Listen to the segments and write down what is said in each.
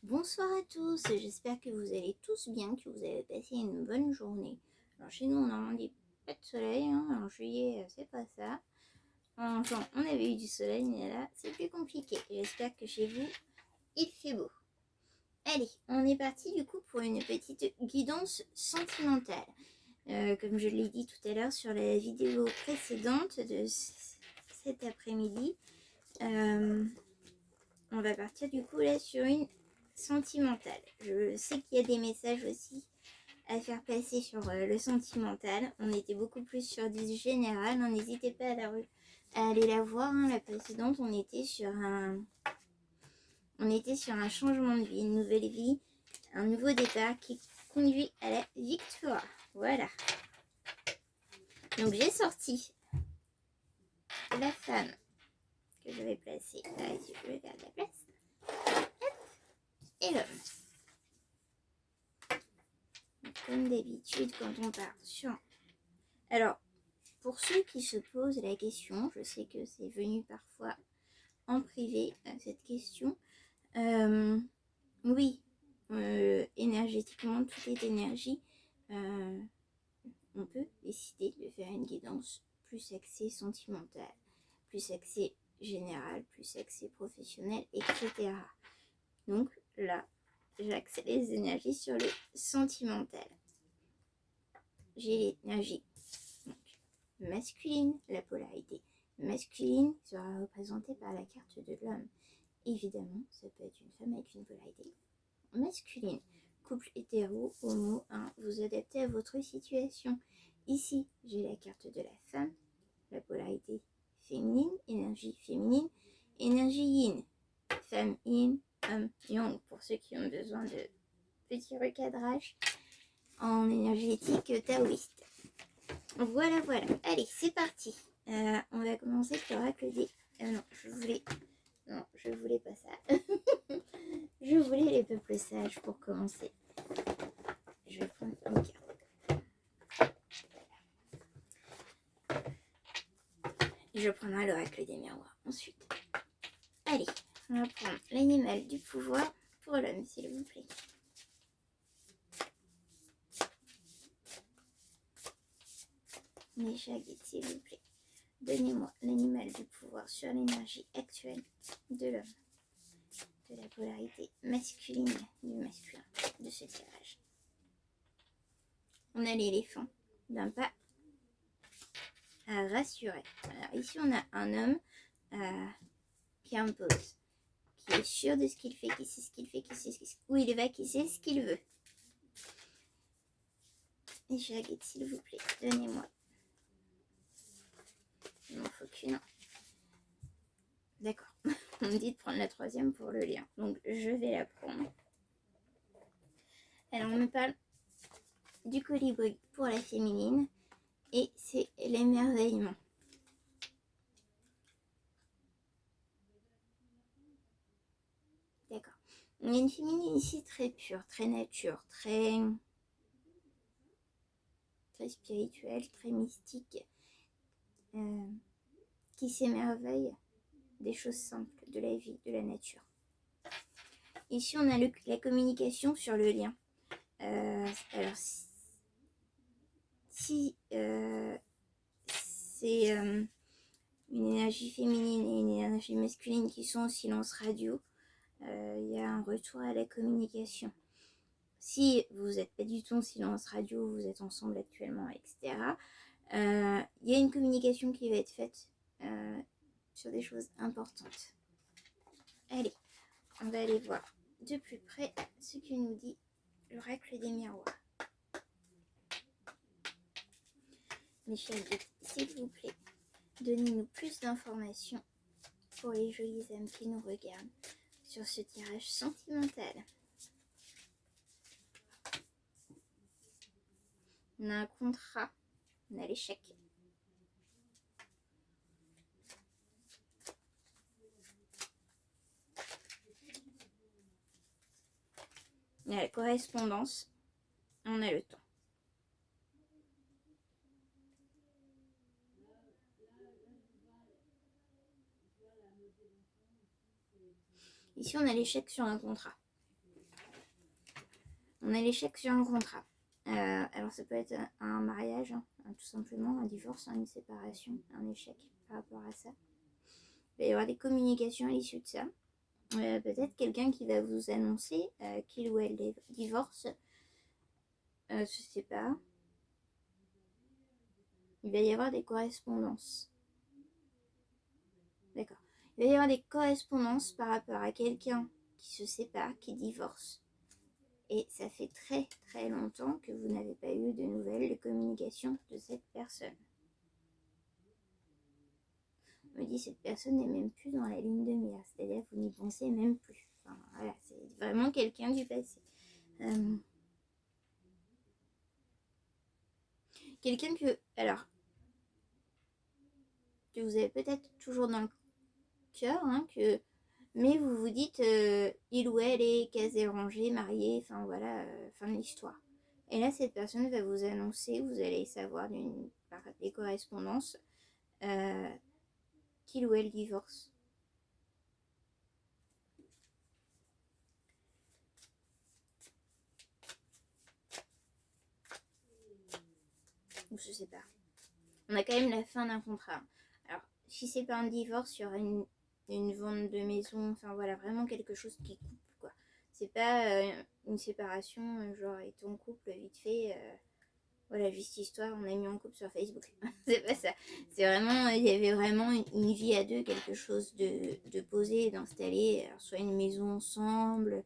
Bonsoir à tous, j'espère que vous allez tous bien, que vous avez passé une bonne journée. Alors chez nous en Normandie, pas de soleil, en juillet c'est pas ça. Enfin, on avait eu du soleil, mais là c'est plus compliqué. J'espère que chez vous il fait beau. Allez, on est parti du coup pour une petite guidance sentimentale. Comme je l'ai dit tout à l'heure sur la vidéo précédente de cet après-midi, on va partir du coup là sur une sentimentale. Je sais qu'il y a des messages aussi à faire passer sur le sentimental. On était beaucoup plus sur du général. N'hésitez pas à aller la voir. La précédente, on était sur un changement de vie, une nouvelle vie, un nouveau départ qui conduit à la victoire. Voilà. Donc j'ai sorti la femme que je vais placer là, si je vais faire de la place. Et l'homme. Comme d'habitude, quand on part sur... Alors, pour ceux qui se posent la question, je sais que c'est venu parfois en privé, cette question. Oui, énergétiquement, tout est énergie. On peut décider de faire une guidance plus axée sentimentale, plus axée générale, plus axée professionnelle, etc. Donc là, j'axe les énergies sur le sentimental. J'ai l'énergie masculine, la polarité masculine sera représentée par la carte de l'homme. Évidemment, ça peut être une femme avec une polarité masculine. Couple hétéro, homo, vous adaptez à votre situation. Ici, j'ai la carte de la femme, la polarité féminine, énergie yin, femme yin, homme yang, pour ceux qui ont besoin de petits recadrages en énergétique taoïste. Voilà. Allez, c'est parti. On va commencer par l'oracle des... non, je voulais pas ça. Je voulais les peuples sages pour commencer. Je vais prendre une carte. Je prendrai l'oracle des miroirs ensuite. Allez, on va prendre l'animal du pouvoir pour l'homme, s'il vous plaît. Mécha guide, s'il vous plaît. Donnez-moi l'animal du pouvoir sur l'énergie actuelle de l'homme, de la polarité masculine du masculin de ce tirage. On a l'éléphant d'un pas à rassurer. Alors ici on a un homme qui impose, qui est sûr de ce qu'il fait, qui sait ce qu'il fait, qui sait où il va, qui sait ce qu'il veut. Et Jaguette, s'il vous plaît, donnez-moi. Il m'en faut qu'une. D'accord. On me dit de prendre la troisième pour le lien. Donc je vais la prendre. Alors on me parle du colibri pour la féminine. Et c'est l'émerveillement. D'accord. On a une féminine ici très pure, très nature, très spirituelle, très mystique, qui s'émerveille des choses simples, de la vie, de la nature. Ici, on a la communication sur le lien. Alors, si c'est une énergie féminine et une énergie masculine qui sont en silence radio, il y a un retour à la communication. Si vous n'êtes pas du tout en silence radio, vous êtes ensemble actuellement, etc., il y a une communication qui va être faite sur des choses importantes. Allez, on va aller voir de plus près ce que nous dit l'oracle des miroirs. Mes chers guides, s'il vous plaît, donnez-nous plus d'informations pour les jolies âmes qui nous regardent sur ce tirage sentimental. On a un contrat, on a l'échec. On a la correspondance, on a le temps. Ici, on a l'échec sur un contrat. On a l'échec sur un contrat. Alors ça peut être un mariage, hein, tout simplement, un divorce, hein, une séparation, un échec par rapport à ça. Il va y avoir des communications à l'issue de ça. Peut-être quelqu'un qui va vous annoncer qu'il ou elle divorce, se sépare. Il va y avoir des correspondances. D'accord. Il va y avoir des correspondances par rapport à quelqu'un qui se sépare, qui divorce. Et ça fait très très longtemps que vous n'avez pas eu de nouvelles de communication de cette personne. On me dit cette personne n'est même plus dans la ligne de mire, c'est-à-dire que vous n'y pensez même plus. Enfin, voilà, c'est vraiment quelqu'un du passé. Quelqu'un que vous avez peut-être toujours dans le cœur, hein, mais vous vous dites, il ou elle est casé, rangé, marié, enfin voilà, fin de l'histoire. Et là, cette personne va vous annoncer, vous allez savoir par des correspondances, qu'il ou elle divorce. Ou se sépare. On a quand même la fin d'un contrat. Alors, si c'est pas un divorce, il y aura une vente de maison, enfin voilà, vraiment quelque chose qui coupe, quoi. C'est pas une séparation, genre, et ton couple, vite fait, voilà, juste histoire, on a mis en couple sur Facebook. C'est pas ça. C'est vraiment, il y avait vraiment une vie à deux, quelque chose de posé, d'installé, alors soit une maison ensemble,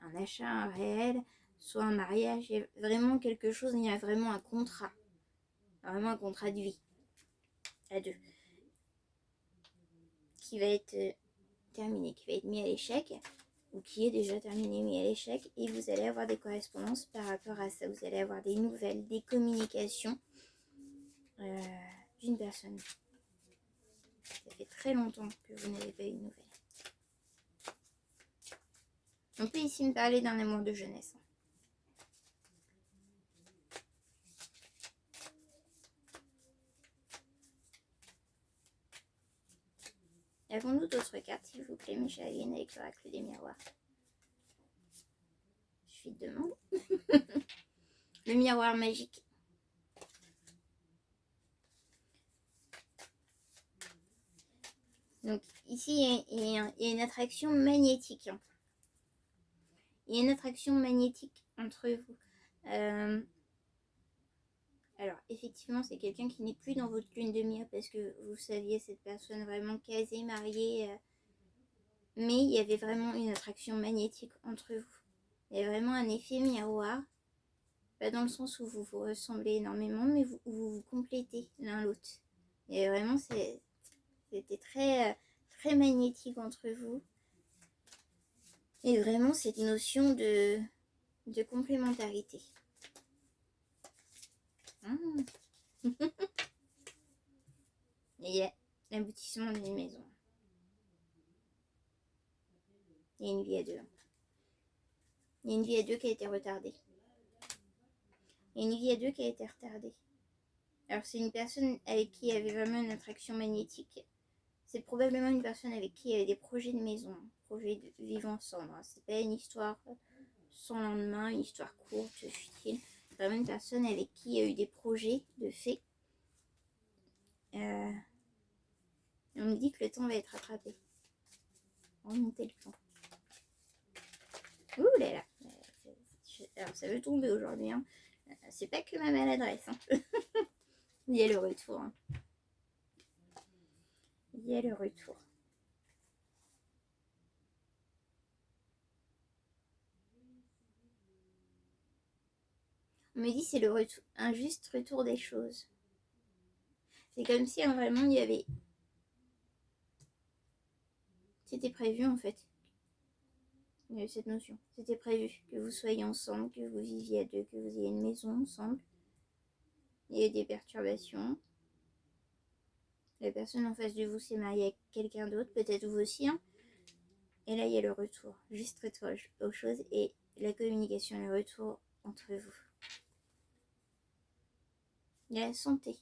un achat, un réel, soit un mariage, il y a vraiment quelque chose, il y a vraiment un contrat. Vraiment un contrat de vie à deux qui va être terminé, qui va être mis à l'échec ou qui est déjà terminé, mis à l'échec, et vous allez avoir des correspondances par rapport à ça. Vous allez avoir des nouvelles, des communications d'une personne. Ça fait très longtemps que vous n'avez pas eu de nouvelles. On peut ici me parler d'un amour de jeunesse. Avons-nous d'autres cartes, s'il vous plaît, mes chers aliens, avec l'oracle des miroirs? Je te demande. Le miroir magique. Donc ici, il y a une attraction magnétique. Il y a une attraction magnétique entre vous. Alors, effectivement, c'est quelqu'un qui n'est plus dans votre lune de miel parce que vous saviez cette personne vraiment casée, mariée. Mais il y avait vraiment une attraction magnétique entre vous. Il y a vraiment un effet miroir. Pas dans le sens où vous vous ressemblez énormément, mais vous vous complétez l'un l'autre. Et vraiment, c'était très magnétique entre vous. Et vraiment, cette notion de complémentarité. Et il y a l'aboutissement d'une maison. Il y a une vie à deux. Il y a une vie à deux qui a été retardée. Il y a une vie à deux qui a été retardée. Alors c'est une personne avec qui il y avait vraiment une attraction magnétique. C'est probablement une personne avec qui il y avait des projets de maison, projets de vivre ensemble. C'est pas une histoire sans lendemain, une histoire courte, futile. C'est vraiment une personne avec qui il y a eu des projets de fait. On me dit que le temps va être rattrapé. Remonter le temps. Ouh là là. Alors ça veut tomber aujourd'hui. Hein. C'est pas que ma maladresse. Hein. Il y a le retour. Hein. Il y a le retour. On me dit c'est le retour, un juste retour des choses. C'est comme si vraiment il y avait... C'était prévu en fait. Il y avait cette notion. C'était prévu que vous soyez ensemble, que vous viviez à deux, que vous ayez une maison ensemble. Il y a eu des perturbations. La personne en face de vous s'est mariée avec quelqu'un d'autre, peut-être vous aussi. Hein. Et là, il y a le retour. Juste retour aux choses et la communication, le retour entre vous. Il y a la santé.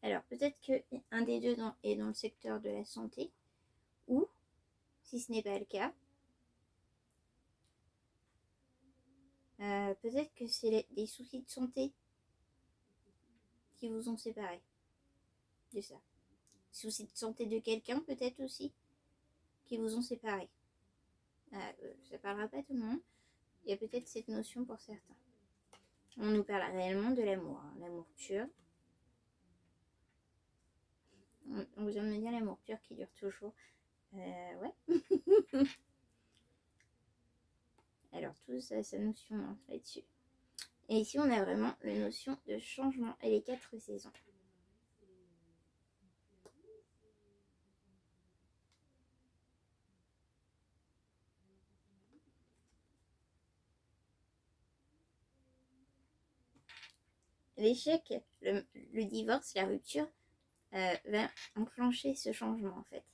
Alors, peut-être qu'un des deux est dans le secteur de la santé ou si ce n'est pas le cas. Peut-être que c'est des soucis de santé qui vous ont séparés. C'est ça. Soucis de santé de quelqu'un peut-être aussi qui vous ont séparés. Ça parlera pas tout le monde. Il y a peut-être cette notion pour certains. On nous parle réellement de l'amour, hein, l'amour pur. On vient de me dire l'amour pur qui dure toujours. Ouais. Alors tout ça, sa notion hein, là-dessus. Et ici, on a vraiment la notion de changement et les 4 saisons. L'échec, le divorce, la rupture va enclencher ce changement en fait.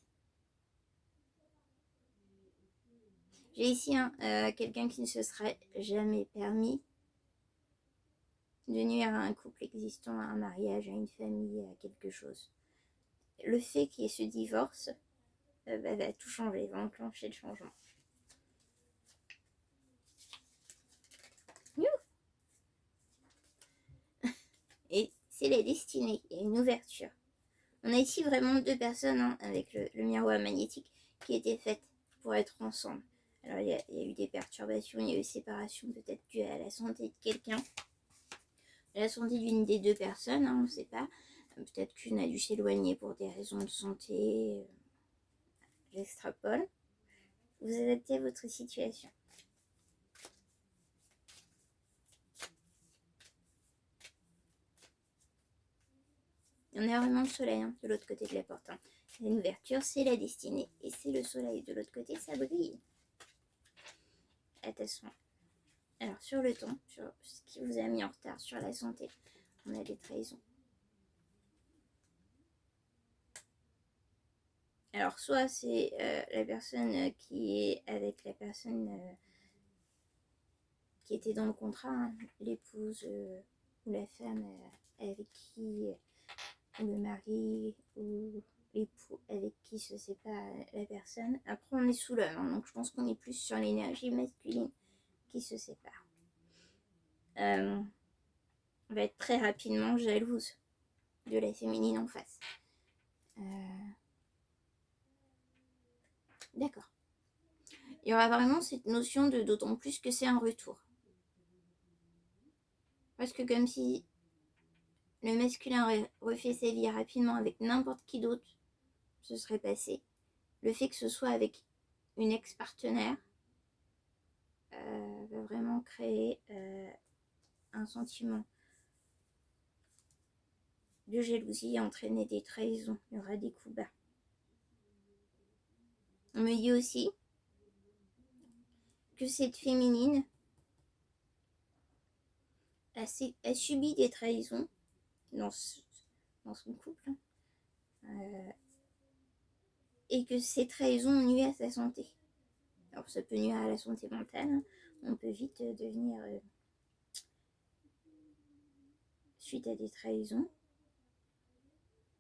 J'ai ici quelqu'un qui ne se serait jamais permis de nuire à un couple existant, à un mariage, à une famille, à quelque chose. Le fait qu'il y ait ce divorce va tout changer, va enclencher le changement. Et c'est la destinée, il y a une ouverture. On a ici vraiment 2 personnes hein, avec le miroir magnétique qui étaient faites pour être ensemble. Alors il y a eu des perturbations, il y a eu séparation peut-être due à la santé de quelqu'un, la santé d'une des 2 personnes, hein, on ne sait pas. Peut-être qu'une a dû s'éloigner pour des raisons de santé. J'extrapole. Vous adaptez à votre situation. On a vraiment le soleil hein, de l'autre côté de la porte. Hein. Une ouverture, c'est la destinée. Et c'est le soleil de l'autre côté, ça brille. Attention. Alors, sur le temps, sur ce qui vous a mis en retard, sur la santé, on a des trahisons. Alors, soit c'est la personne qui est avec la personne qui était dans le contrat, hein, l'épouse ou la femme avec qui, ou le mari ou l'époux avec qui se sépare la personne. Après, on est sous l'homme, hein, donc je pense qu'on est plus sur l'énergie masculine qui se sépare. Va être très rapidement jalouse de la féminine en face. D'accord. Il y aura vraiment cette notion de d'autant plus que c'est un retour. Parce que comme si le masculin refait sa vie rapidement avec n'importe qui d'autre, ce serait passé. Le fait que ce soit avec une ex-partenaire va vraiment créer un sentiment de jalousie, entraîner des trahisons. Il y aura des coups bas. On me dit aussi que cette féminine a subi des trahisons dans son couple et que ces trahisons nuisent à sa santé. Alors ça peut nuire à la santé mentale, on peut vite devenir suite à des trahisons,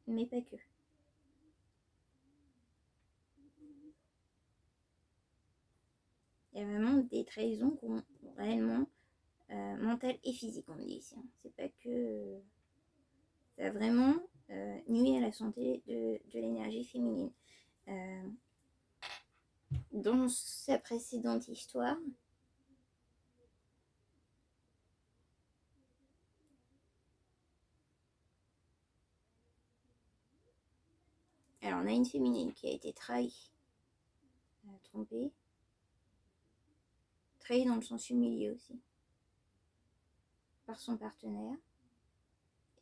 mais pas que. Il y a vraiment des trahisons qui ont réellement mentales et physiques, on dit ici. Hein. C'est pas que ça a vraiment nuit à la santé de l'énergie féminine. Dans sa précédente histoire, alors on a une féminine qui a été trahie, trompée, trahie dans le sens humilié aussi, par son partenaire,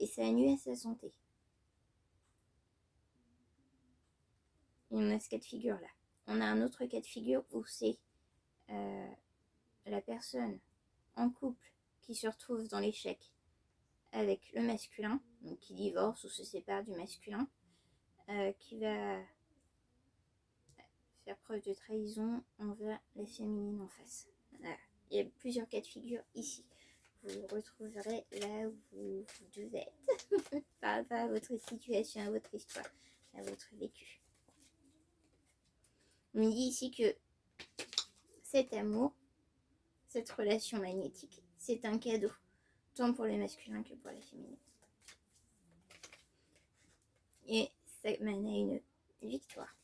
et ça a nuit à sa santé. Et on a ce cas de figure-là. On a un autre cas de figure où c'est la personne en couple qui se retrouve dans l'échec avec le masculin, donc qui divorce ou se sépare du masculin, qui va faire preuve de trahison envers la féminine en face. Voilà. Il y a plusieurs cas de figure ici. Vous retrouverez là où vous devez être par rapport à votre situation, à votre histoire, à votre vécu. On me dit ici que cet amour, cette relation magnétique, c'est un cadeau, tant pour le masculin que pour la féminine. Et ça mène à une victoire.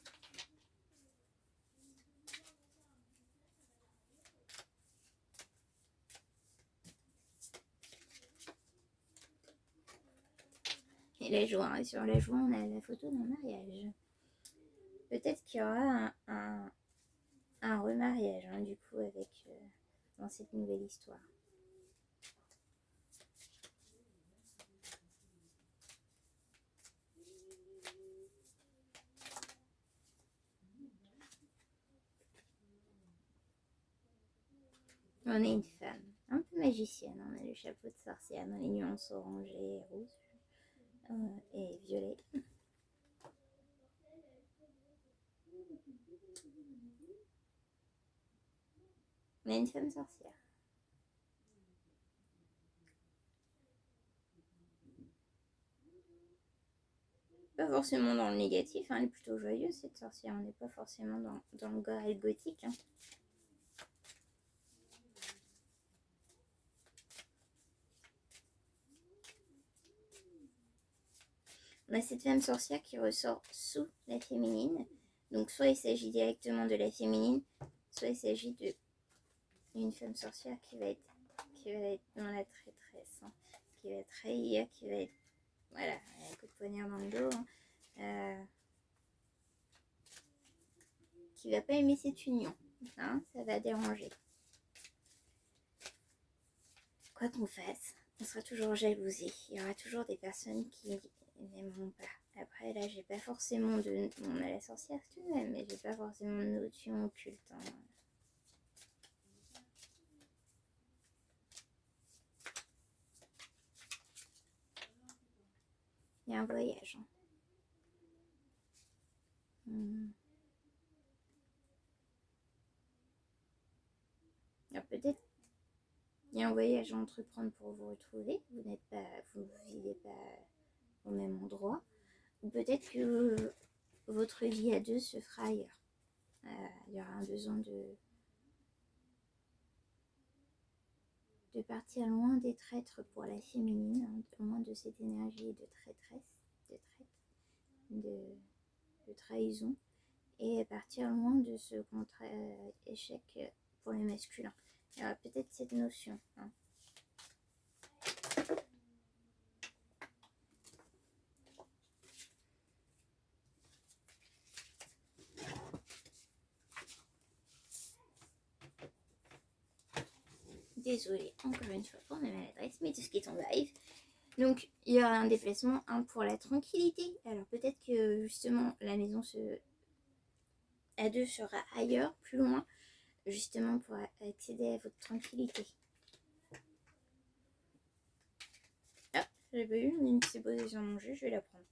Et la joie, sur la joie, on a la photo d'un mariage. Peut-être qu'il y aura un remariage, hein, du coup, avec dans cette nouvelle histoire. On est une femme, un peu magicienne, on a le chapeau de sorcière dans les nuances orangées et rouges et violet. On a une femme sorcière. Pas forcément dans le négatif, hein, elle est plutôt joyeuse cette sorcière, on n'est pas forcément dans le gore et le gothique. Hein. On a cette femme sorcière qui ressort sous la féminine. Donc soit il s'agit directement de la féminine, soit il s'agit d'une femme sorcière qui va être dans la traîtresse, hein, qui va trahir, qui va être, voilà, un coup de poignard dans le dos, hein, qui va pas aimer cette union, hein, ça va déranger. Quoi qu'on fasse, on sera toujours jalousé. Il y aura toujours des personnes qui n'aimeront pas. Après, là, j'ai pas forcément de... On a la sorcière tout de même, mais j'ai pas forcément de notion occulte. Hein. Il y a un voyage. Hein. Alors peut-être il y a un voyage à entreprendre pour vous retrouver. Vous vivez pas au même endroit. Ou peut-être que votre vie à deux se fera ailleurs. Il y aura un besoin de partir loin des traîtres pour la féminine, hein, loin de cette énergie de traîtresse, de traître, de trahison, et partir loin de ce contrat échec pour le masculin. Il y aura peut-être cette notion. Hein. Désolée, encore une fois pour ma maladresse, mais tout ce qui est en live. Donc, il y aura un déplacement pour la tranquillité. Alors, peut-être que justement, la maison à deux sera ailleurs, plus loin, justement pour accéder à votre tranquillité. Ah, j'ai pas eu une petite posée sur mon jeu, je vais la prendre.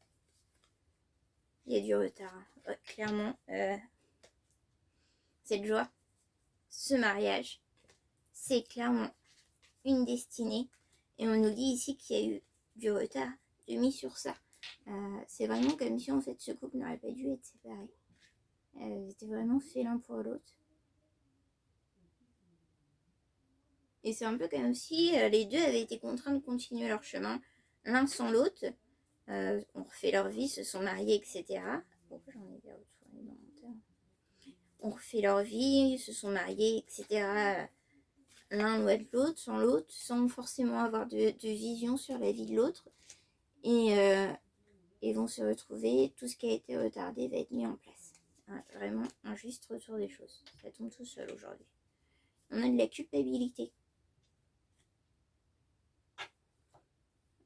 Il y a du retard, hein. Ouais, clairement. Cette joie, ce mariage, c'est clairement une destinée. Et on nous dit ici qu'il y a eu du retard de mis sur ça. C'est vraiment comme si en fait ce couple n'aurait pas dû être séparé. Ils étaient vraiment faits l'un pour l'autre. Et c'est un peu comme si les deux avaient été contraints de continuer leur chemin, l'un sans l'autre. On refait leur vie, se sont mariés, etc. Pourquoi j'en ai bien retourné dans mon terme. On refait leur vie, se sont mariés, etc. L'un loin de l'autre, sans forcément avoir de vision sur la vie de l'autre. Et vont se retrouver, tout ce qui a été retardé va être mis en place. Vraiment un juste retour des choses. Ça tombe tout seul aujourd'hui. On a de la culpabilité.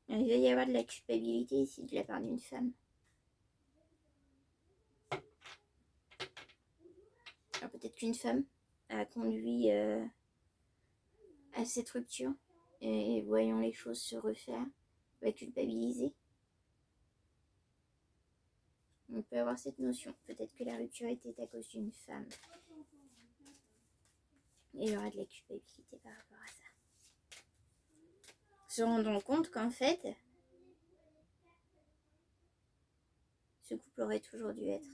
Il va y avoir de la culpabilité ici de la part d'une femme. Alors peut-être qu'une femme a conduit à cette rupture et voyant les choses se refaire, va culpabiliser. On peut avoir cette notion. Peut-être que la rupture était à cause d'une femme. Et il y aura de la culpabilité par rapport à ça. Se rendant compte qu'en fait, ce couple aurait toujours dû être